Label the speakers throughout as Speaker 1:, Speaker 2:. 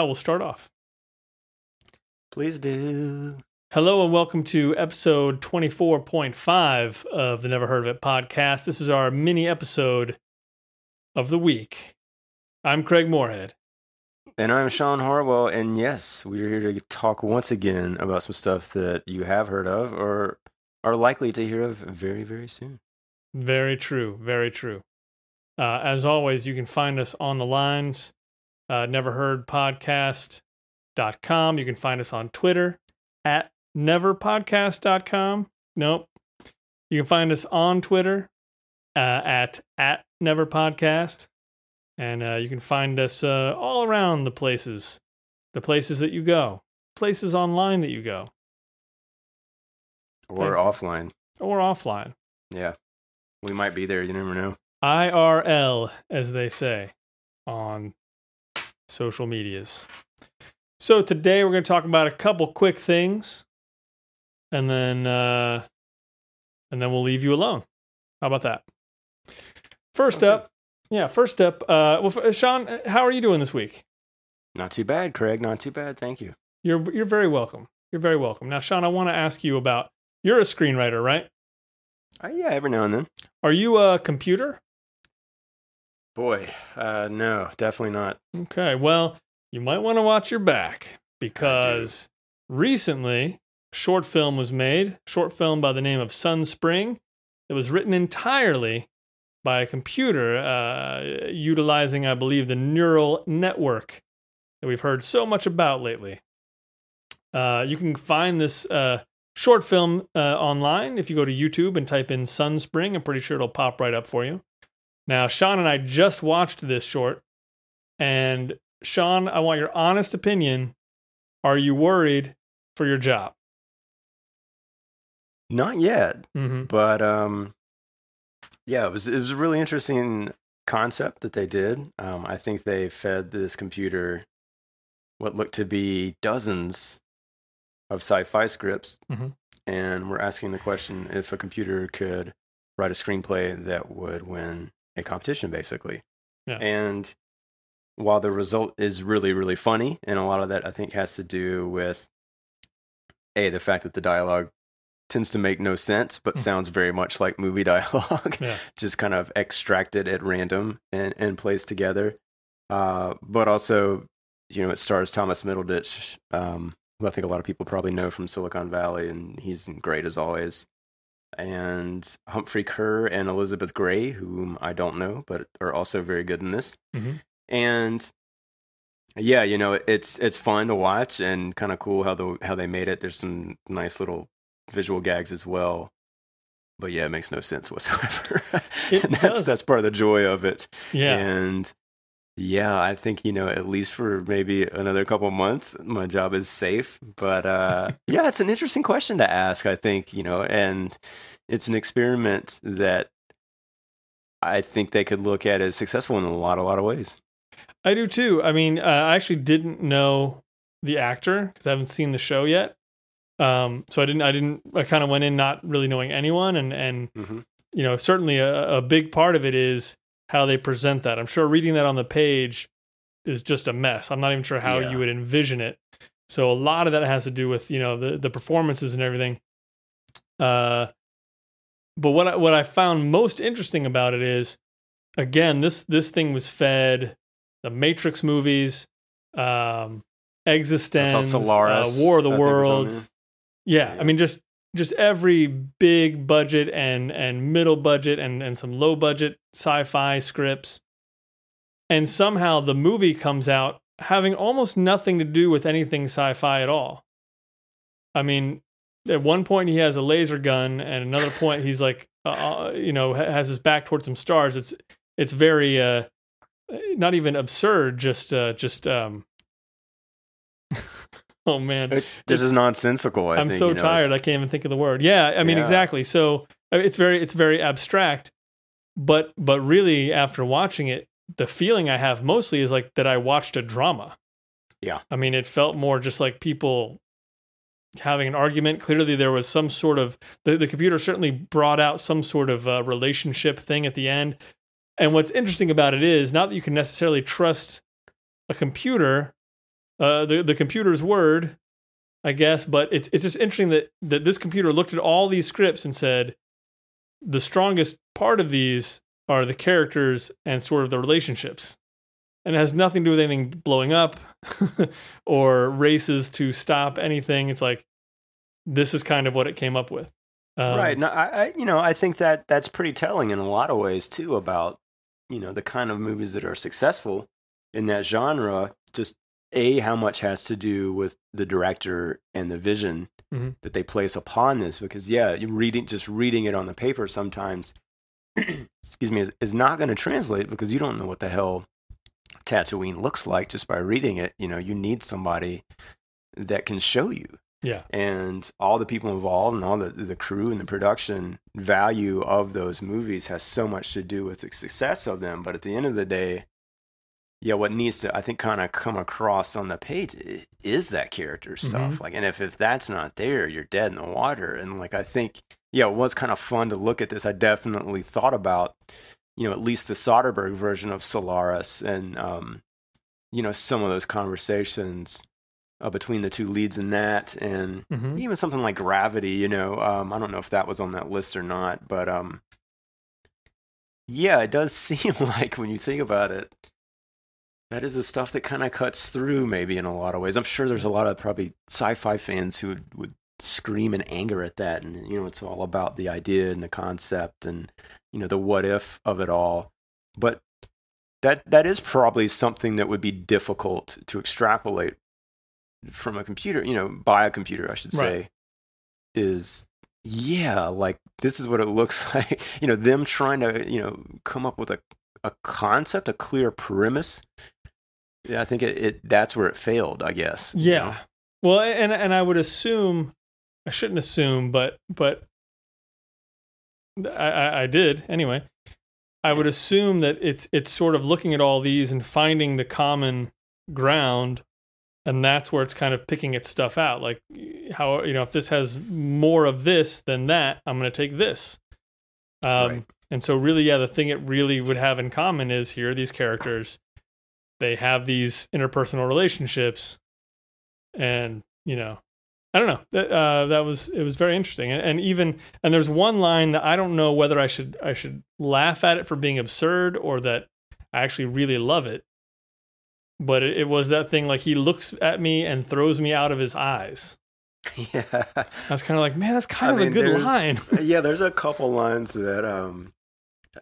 Speaker 1: I will start off.
Speaker 2: Please do.
Speaker 1: Hello and welcome to episode 24.5 of the Never Heard of It podcast. This is our mini episode of the week. I'm Craig Moorhead.
Speaker 2: And I'm Sean Harwell, and yes, we're here to talk once again about some stuff that you have heard of or are likely to hear of very, very soon.
Speaker 1: Very true, very true. As always, you can find us on the lines, neverheardpodcast.com. You can find us on Twitter at neverpodcast.com. Nope. You can find us on Twitter at neverpodcast. And you can find us all around the places that you go, places online that you go.
Speaker 2: Or offline.
Speaker 1: Or offline.
Speaker 2: Yeah. We might be there. You never know.
Speaker 1: IRL, as they say on social medias. So today we're going to talk about a couple quick things, and then we'll leave you alone. How about that? First up, Sean, how are you doing this week?
Speaker 2: Not too bad, Craig. Not too bad. Thank you.
Speaker 1: You're very welcome. You're very welcome. Now, Sean, I want to ask you about, you're a screenwriter, right?
Speaker 2: Yeah, every now and then.
Speaker 1: Are you a computer?
Speaker 2: Boy, no, definitely not.
Speaker 1: Okay, well, you might want to watch your back because recently a short film was made, short film by the name of Sunspring. It was written entirely by a computer utilizing, I believe, the neural network that we've heard so much about lately. You can find this short film online if you go to YouTube and type in Sunspring. I'm pretty sure it'll pop right up for you. Now, Sean and I just watched this short, and Sean, I want your honest opinion. Are you worried for your job?
Speaker 2: Not yet,
Speaker 1: Mm-hmm.
Speaker 2: but yeah, it was a really interesting concept that they did. I think they fed this computer what looked to be dozens of sci-fi scripts, and we're asking the question if a computer could write a screenplay that would win a competition, basically.
Speaker 1: Yeah.
Speaker 2: And while the result is really, really funny, and a lot of that I think has to do with the fact that the dialogue tends to make no sense, but sounds very much like movie dialogue, just kind of extracted at random and placed together. But also, it stars Thomas Middleditch, who I think a lot of people probably know from Silicon Valley, and he's great as always. And Humphrey Kerr and Elizabeth Gray, whom I don't know, but are also very good in this.
Speaker 1: Mm-hmm.
Speaker 2: And yeah, it's fun to watch and kind of cool how they made it. There's some nice little visual gags as well. But yeah, it makes no sense whatsoever. And that's part of the joy of it.
Speaker 1: Yeah.
Speaker 2: And yeah, I think, at least for maybe another couple of months, my job is safe. But yeah, it's an interesting question to ask, I think, and it's an experiment that I think they could look at as successful in a lot of ways.
Speaker 1: I do too. I mean, I actually didn't know the actor because I haven't seen the show yet. So I kind of went in not really knowing anyone. And certainly a big part of it is how they present that. I'm sure reading that on the page is just a mess. I'm not even sure how you would envision it. So a lot of that has to do with, the performances and everything. But what I found most interesting about it is, again, this thing was fed the Matrix movies, Existence,
Speaker 2: Solaris,
Speaker 1: War of the Worlds. Yeah, I mean, just every big budget and middle budget and some low budget sci-fi scripts. And somehow the movie comes out having almost nothing to do with anything sci-fi at all. I mean, at one point he has a laser gun, and another point he's like, has his back towards some stars. It's very not even absurd, just oh man,
Speaker 2: this is nonsensical.
Speaker 1: I'm so tired. I can't even think of the word. Yeah, I mean, exactly. So it's very abstract, but really after watching it, the feeling I have mostly is like that I watched a drama.
Speaker 2: Yeah.
Speaker 1: I mean, it felt more just like people having an argument. Clearly there was some sort of, the computer certainly brought out some sort of relationship thing at the end. And what's interesting about it is not that you can necessarily trust a computer the computer's word, I guess. But it's just interesting that this computer looked at all these scripts and said the strongest part of these are the characters and sort of the relationships, and it has nothing to do with anything blowing up or races to stop anything. It's like this is kind of what it came up with.
Speaker 2: Right. No, I think that that's pretty telling in a lot of ways too about, the kind of movies that are successful in that genre. Just how much has to do with the director and the vision that they place upon this. Because reading it on the paper sometimes, excuse me, is not going to translate because you don't know what the hell Tatooine looks like just by reading it. You need somebody that can show you.
Speaker 1: Yeah.
Speaker 2: And all the people involved and all the crew and the production value of those movies has so much to do with the success of them. But at the end of the day, what needs to, I think, kind of come across on the page is that character stuff. Like, and if that's not there, you're dead in the water. And like, I think, it was kind of fun to look at this. I definitely thought about, at least the Soderbergh version of Solaris and, some of those conversations between the two leads in that, and even something like Gravity, I don't know if that was on that list or not, but it does seem like when you think about it, that is the stuff that kind of cuts through maybe in a lot of ways. I'm sure there's a lot of probably sci-fi fans who would scream in anger at that, and it's all about the idea and the concept and the what if of it all, but that is probably something that would be difficult to extrapolate from a computer, by a computer, I should say, is, like, this is what it looks like, them trying to, come up with a concept, a clear premise. Yeah, I think that's where it failed, I guess.
Speaker 1: Yeah. Well, and I would assume, I shouldn't assume, but I did anyway. I would assume that it's sort of looking at all these and finding the common ground. And that's where it's kind of picking its stuff out. Like, how, if this has more of this than that, I'm going to take this. And so really, the thing it really would have in common is here are these characters. They have these interpersonal relationships. And, I don't know. It was very interesting. And there's one line that I don't know whether I should laugh at it for being absurd or that I actually really love it. But it was that thing, like, he looks at me and throws me out of his eyes.
Speaker 2: Yeah.
Speaker 1: I was kind of like, man, that's kind of a good line.
Speaker 2: There's a couple lines that,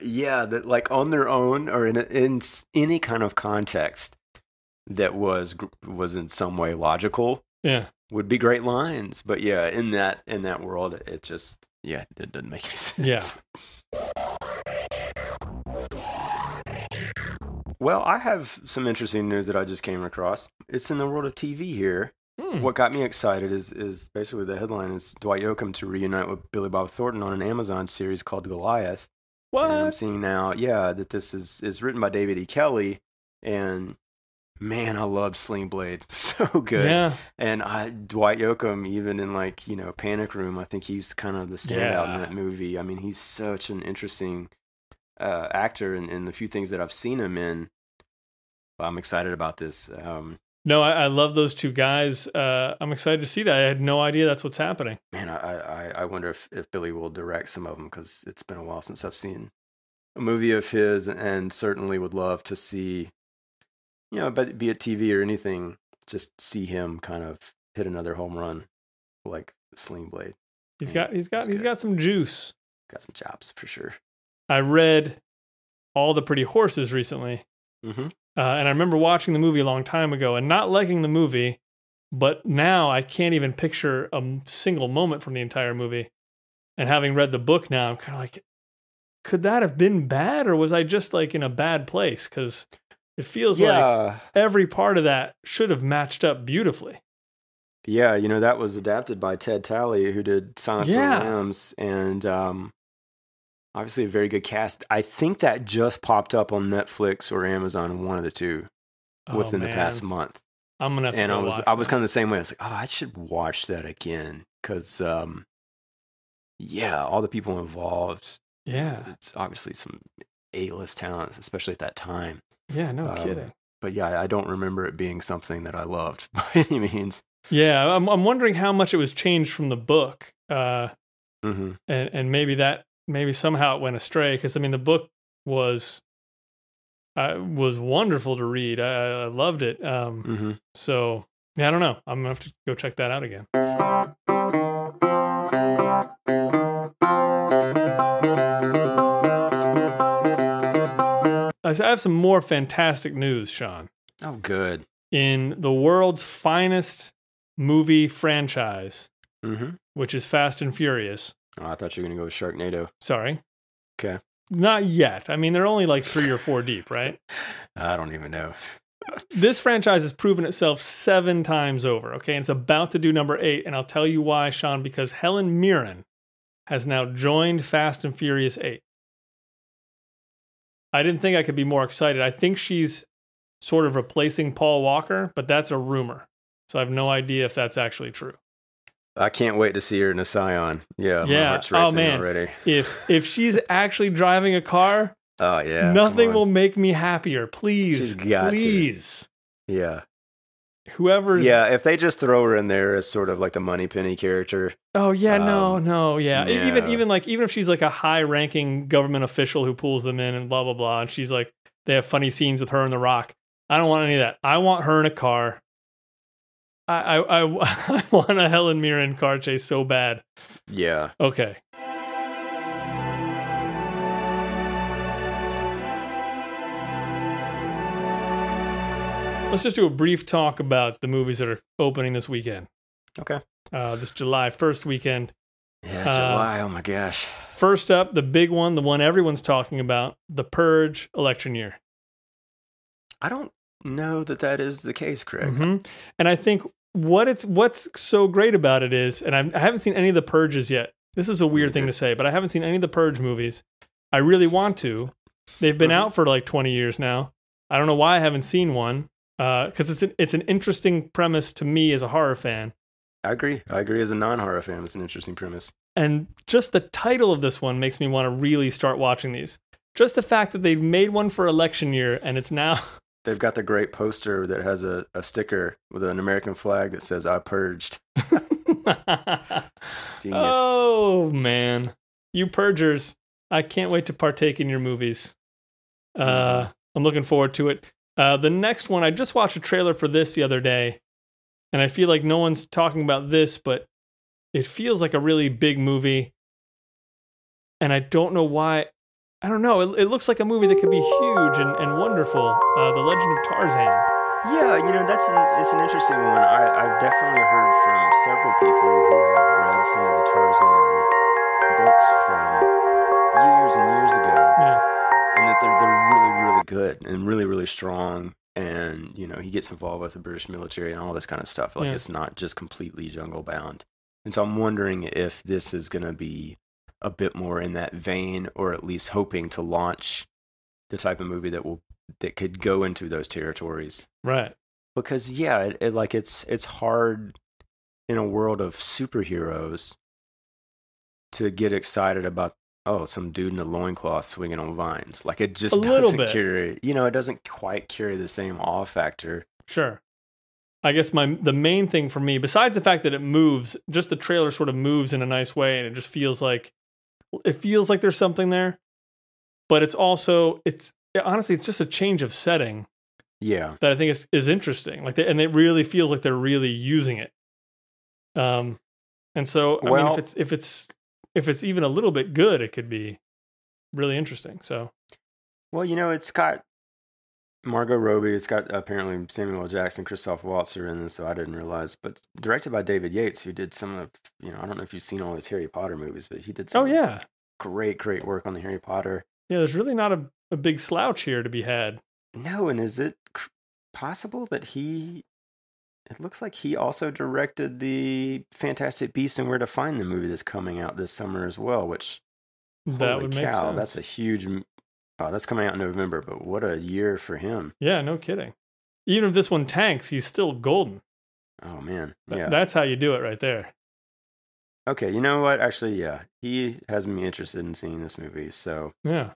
Speaker 2: that like on their own or in any kind of context that was in some way logical. Yeah. Would be great lines. But in that world, it just, it doesn't make any sense. Yeah. Well, I have some interesting news that I just came across. It's in the world of TV here. What got me excited is basically the headline is Dwight Yoakam to reunite with Billy Bob Thornton on an Amazon series called Goliath. What? And I'm seeing now, that this is written by David E. Kelly. And man, I love Sling Blade. So good. Yeah. And Dwight Yoakam, even in like, Panic Room, I think he's kind of the standout in that movie. I mean, he's such an interesting actor in the few things that I've seen him in. I'm excited about this.
Speaker 1: No, I love those two guys. I'm excited to see that. I had no idea that's what's happening.
Speaker 2: Man, I wonder if Billy will direct some of them because it's been a while since I've seen a movie of his, and certainly would love to see, but be it TV or anything, just see him kind of hit another home run like Sling Blade.
Speaker 1: He's got some juice.
Speaker 2: Got some chops for sure.
Speaker 1: I read All the Pretty Horses recently. And I remember watching the movie a long time ago and not liking the movie, but now I can't even picture a single moment from the entire movie. And having read the book now, I'm kind of like, could that have been bad, or was I just like in a bad place? Because it feels like every part of that should have matched up beautifully.
Speaker 2: Yeah, that was adapted by Ted Talley, who did Silence of the Lambs, and obviously a very good cast. I think that just popped up on Netflix or Amazon, one of the two, within the past month.
Speaker 1: I'm gonna.
Speaker 2: And I was kind of the same way. I was like, I should watch that again because, all the people involved. Yeah, it's obviously some A-list talents, especially at that time.
Speaker 1: Yeah, no kidding.
Speaker 2: But yeah, I don't remember it being something that I loved by any means.
Speaker 1: Yeah, I'm wondering how much it was changed from the book, and maybe somehow it went astray, because I mean the book was wonderful to read. I loved it. So yeah, I don't know. I'm gonna have to go check that out again. I have some more fantastic news, Sean.
Speaker 2: Oh, good.
Speaker 1: In the world's finest movie franchise, which is Fast and Furious.
Speaker 2: Oh, I thought you were going to go with Sharknado.
Speaker 1: Sorry.
Speaker 2: Okay.
Speaker 1: Not yet. I mean, they're only like 3 or 4 deep, right?
Speaker 2: I don't even know.
Speaker 1: This franchise has proven itself 7 times over, okay? And it's about to do number 8, and I'll tell you why, Sean, because Helen Mirren has now joined Fast and Furious 8. I didn't think I could be more excited. I think she's sort of replacing Paul Walker, but that's a rumor. So I have no idea if that's actually true.
Speaker 2: I can't wait to see her in a Scion. Yeah, my heart's racing already.
Speaker 1: If she's actually driving a car,
Speaker 2: oh yeah,
Speaker 1: nothing will make me happier. Please,
Speaker 2: she's got
Speaker 1: please.
Speaker 2: To. Yeah.
Speaker 1: Whoever's...
Speaker 2: Yeah, if they just throw her in there as sort of like the Moneypenny character.
Speaker 1: Oh yeah, yeah. Even if she's like a high-ranking government official who pulls them in and blah blah blah, and she's like, they have funny scenes with her and The Rock. I don't want any of that. I want her in a car. I want a Helen Mirren car chase so bad.
Speaker 2: Yeah.
Speaker 1: Okay. Let's just do a brief talk about the movies that are opening this weekend.
Speaker 2: Okay.
Speaker 1: This July 1st weekend.
Speaker 2: Yeah, July. Oh my gosh.
Speaker 1: First up, the big one, the one everyone's talking about, The Purge election year.
Speaker 2: I don't know that is the case, Craig.
Speaker 1: And I think what's so great about it is, and I haven't seen any of the Purges yet. This is a weird thing to say, but I haven't seen any of the Purge movies. I really want to. They've been out for like 20 years now. I don't know why I haven't seen one. Because it's an interesting premise to me as a horror fan.
Speaker 2: I agree as a non-horror fan. It's an interesting premise.
Speaker 1: And just the title of this one makes me want to really start watching these. Just the fact that they've made one for election year and it's now...
Speaker 2: They've got the great poster that has a sticker with an American flag that says, "I purged." Genius.
Speaker 1: Oh, man. You purgers. I can't wait to partake in your movies. I'm looking forward to it. The next one, I just watched a trailer for this the other day, and I feel like no one's talking about this, but it feels like a really big movie, and I don't know why. I don't know. It looks like a movie that could be huge and wonderful. The Legend of Tarzan.
Speaker 2: Yeah, it's an interesting one. I've definitely heard from several people who have read some of the Tarzan books from years and years ago.
Speaker 1: Yeah.
Speaker 2: And that they're really, really good and really, really strong. And, he gets involved with the British military and all this kind of stuff. Like, It's not just completely jungle bound. And so I'm wondering if this is going to be a bit more in that vein, or at least hoping to launch the type of movie that could go into those territories.
Speaker 1: Right.
Speaker 2: Because, yeah, it's hard in a world of superheroes to get excited about, some dude in a loincloth swinging on vines. Like, it just doesn't carry, it doesn't quite carry the same awe factor.
Speaker 1: Sure. I guess the main thing for me, besides the fact that it moves, just the trailer sort of moves in a nice way, and it just feels like there's something there. But it's also, honestly, it's just a change of setting.
Speaker 2: Yeah.
Speaker 1: That I think is interesting. And it really feels like they're really using it. And so, I mean, if it's even a little bit good, it could be really interesting. So,
Speaker 2: well, it's got Margot Robbie. It's got apparently Samuel L. Jackson, Christoph Waltz are in this, so I didn't realize. But directed by David Yates, who did some of, I don't know if you've seen all his Harry Potter movies, but he did some great, great work on the Harry Potter. Yeah,
Speaker 1: there's really not a big slouch here to be had.
Speaker 2: No, and is it possible that it looks like he also directed the Fantastic Beasts and Where to Find Them movie that's coming out this summer as well, which,
Speaker 1: that would make sense.
Speaker 2: That's a huge... Oh, that's coming out in November, but what a year for him.
Speaker 1: Yeah, no kidding. Even if this one tanks, he's still golden.
Speaker 2: Oh, man. Yeah.
Speaker 1: That's how you do it right there.
Speaker 2: Okay, you know what? Actually, yeah. He has me interested in seeing this movie, so...
Speaker 1: Yeah.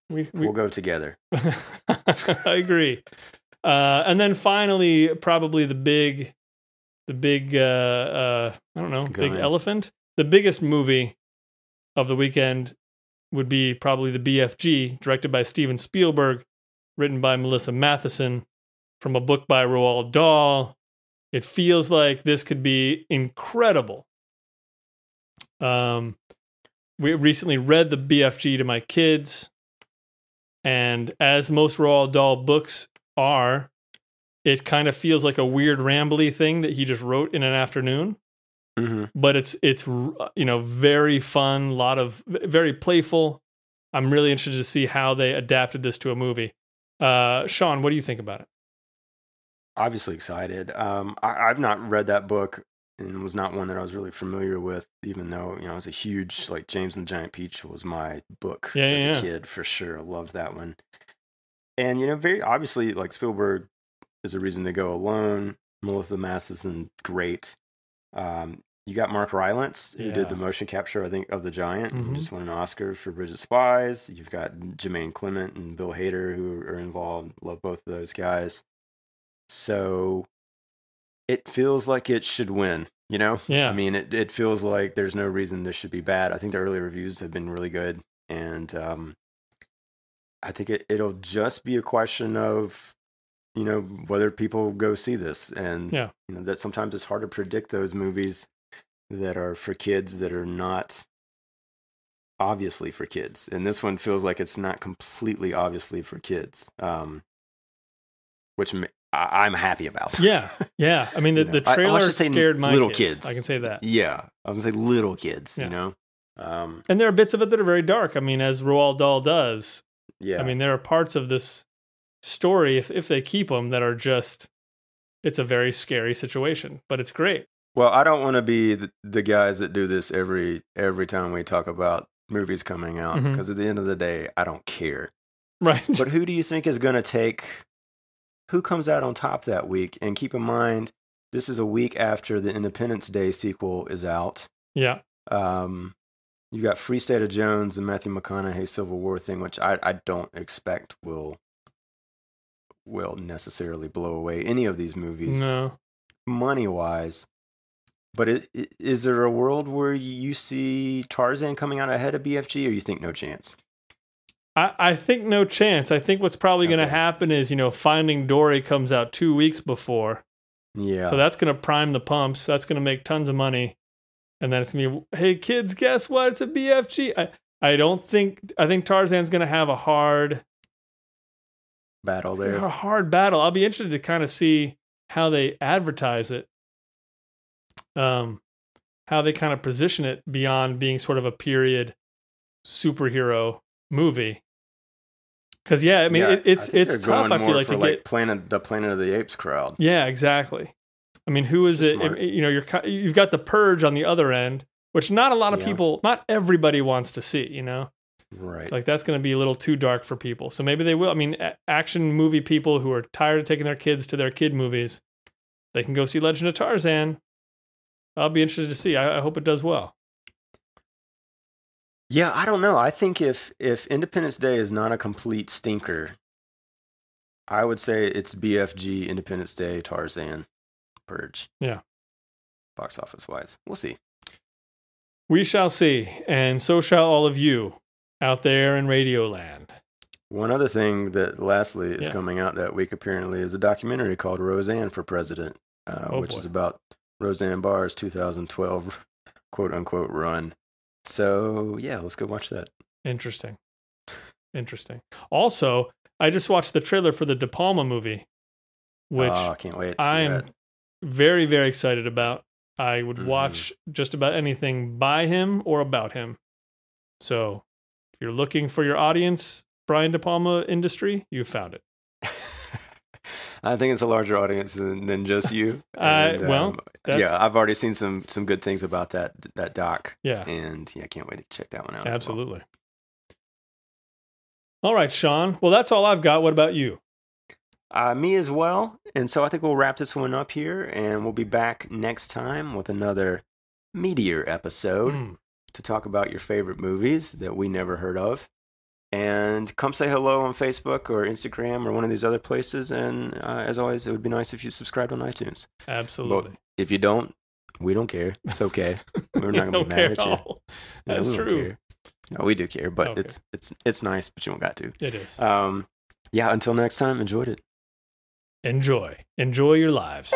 Speaker 1: We'll
Speaker 2: go together.
Speaker 1: I agree. And then finally, probably the big I don't know, big elephant. The biggest movie of the weekend would be probably the BFG, directed by Steven Spielberg, written by Melissa Matheson, from a book by Roald Dahl. It feels like this could be incredible. We recently read the BFG to my kids, and as most Roald Dahl books are, it kind of feels like a weird rambly thing that he just wrote in an afternoon. Mm-hmm. But it's very fun, very playful. I'm really interested to see how they adapted this to a movie. Sean, what do you think about it?
Speaker 2: Obviously excited. I've not read that book, and was not one that I was really familiar with, even though, I was a huge, like, James and the Giant Peach was my book as a kid, for sure. I loved that one. And, very obviously, like, Spielberg is a reason to go alone. Melissa Matheson, great. You got Mark Rylance, who did the motion capture, I think, of The Giant, and just won an Oscar for Bridge of Spies. You've got Jermaine Clement and Bill Hader, who are involved. Love both of those guys. So it feels like it should win, Yeah. I mean, it feels like there's no reason this should be bad. I think the early reviews have been really good. And I think it'll just be a question of, whether people go see this. And, that sometimes it's hard to predict those movies that are for kids that are not obviously for kids. And this one feels like it's not completely obviously for kids, which I'm happy about.
Speaker 1: Yeah. I mean, the trailer scared my
Speaker 2: kids.
Speaker 1: I can say that.
Speaker 2: Yeah. I was going to say little kids, And
Speaker 1: there are bits of it that are very dark. I mean, as Roald Dahl does.
Speaker 2: Yeah.
Speaker 1: I mean, there are parts of this story, if they keep them, that are just, it's a very scary situation, but it's great.
Speaker 2: Well, I don't want to be the guys that do this every time we talk about movies coming out, because at the end of the day, I don't care.
Speaker 1: Right.
Speaker 2: But who do you think is going to who comes out on top that week? And keep in mind, this is a week after the Independence Day sequel is out.
Speaker 1: Yeah.
Speaker 2: You got Free State of Jones and Matthew McConaughey's Civil War thing, which I don't expect will necessarily blow away any of these movies.
Speaker 1: No.
Speaker 2: Money-wise. But is there a world where you see Tarzan coming out ahead of BFG, or you think no chance?
Speaker 1: I think no chance. I think what's probably going to happen is, Finding Dory comes out 2 weeks before.
Speaker 2: Yeah.
Speaker 1: So that's going to prime the pumps. That's going to make tons of money. And then it's going to be, hey, kids, guess what? It's a BFG. I think Tarzan's going to have a hard
Speaker 2: battle there.
Speaker 1: A hard battle. I'll be interested to kind of see how they advertise it. How they kind of position it beyond being sort of a period superhero movie. Because it's tough. I feel like to get
Speaker 2: the Planet of the Apes crowd.
Speaker 1: Yeah, exactly. I mean, who is it? Smart. You've got the Purge on the other end, which not a lot of people, not everybody wants to see.
Speaker 2: Right.
Speaker 1: Like that's going to be a little too dark for people. So maybe they will. I mean, action movie people who are tired of taking their kids to their kid movies, they can go see Legend of Tarzan. I'll be interested to see. I hope it does well.
Speaker 2: Yeah, I don't know. I think if Independence Day is not a complete stinker, I would say it's BFG, Independence Day, Tarzan, Purge.
Speaker 1: Yeah.
Speaker 2: Box office wise. We'll see.
Speaker 1: We shall see. And so shall all of you out there in Radioland.
Speaker 2: One other thing that lastly is coming out that week apparently is a documentary called Roseanne for President, which is about Roseanne Barr's 2012 quote unquote run. So, yeah, let's go watch that. Interesting.
Speaker 1: Also, I just watched the trailer for the De Palma movie, which
Speaker 2: I can't wait to see
Speaker 1: I'm very, very excited about. I would watch just about anything by him or about him. So, if you're looking for your audience, Brian De Palma industry, you found it.
Speaker 2: I think it's a larger audience than just you.
Speaker 1: And,
Speaker 2: I've already seen some good things about that doc.
Speaker 1: Yeah.
Speaker 2: And I can't wait to check that one out.
Speaker 1: Absolutely. All right, Sean. Well, that's all I've got. What about you?
Speaker 2: Me as well. And so I think we'll wrap this one up here, and we'll be back next time with another meteor episode to talk about your favorite movies that we never heard of. And come say hello on Facebook or Instagram or one of these other places. And as always, it would be nice if you subscribed on iTunes.
Speaker 1: Absolutely.
Speaker 2: But if you don't, we don't care. It's okay. We're not going to be mad at you.
Speaker 1: That's
Speaker 2: we
Speaker 1: true.
Speaker 2: Don't care. No, we do care, but
Speaker 1: Okay.
Speaker 2: it's nice, but you don't got to.
Speaker 1: It is.
Speaker 2: Yeah, until next time, enjoyed it.
Speaker 1: Enjoy your lives.